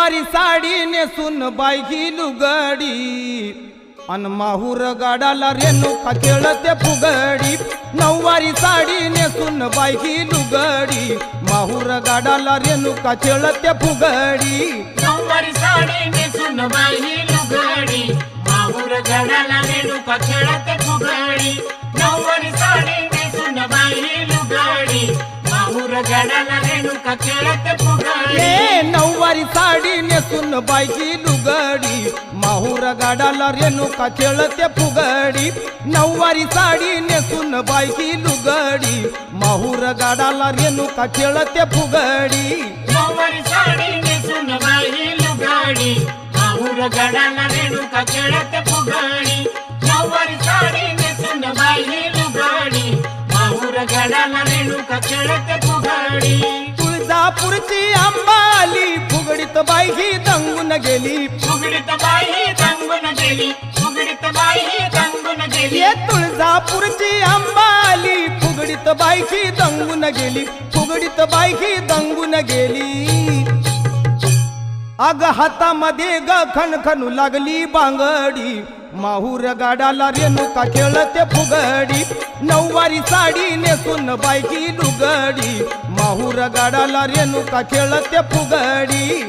नऊवारी साडी नेसून बाई ही लुगडी अन माहूर गाडाला रेणुका खेळते फुगडी नऊवारी साडी नेसून बाई ही लुगडी माहूर गाडाला रेणुका खेळते फुगडी नऊवारी साडी नेसून बाई ही लुगडी माहूर गाडाला रेणुका खेळते फुगडी नऊवारी साडी नेसून बाई ही लुगडी माहूर गाडाला रेणुका खेळते फुगडी नऊवारी साडी नेसून बाई ही लुगडी माहूर गाडाला रेणुका खेळते फुगडी नऊवारी साडी नेसून बाई ही लुगडी माहूर गाडाला रेणुका खेळते फुगडी नऊवारी साडी नेसून बाई ही लुगडी माहूर गाडाला रेणुका खेळते फुगडी नऊवारी साडी नेसून बाई ही लुगडी माहूर गाडाला रेणुका खेळते फुगडी तुळजापूरची अंबाली फुगडीत बाई ही दंगून गेली फुगडीत बाई ही दंगून गेली फुगडीत बाई ही दंगून गेली ये तुळजापूरची अंबाली फुगडीत बाई ही दंगून गेली फुगडीत बाई ही दंगून गेली अग हातामध्ये ग खणखणू लागली बांगडी माहूर गाडाला रेणुका खेळते फुगडी नऊवारी साडी नेसून बाई ही लुगडी माहूर गाडाला रेणुका खेळते फुगडी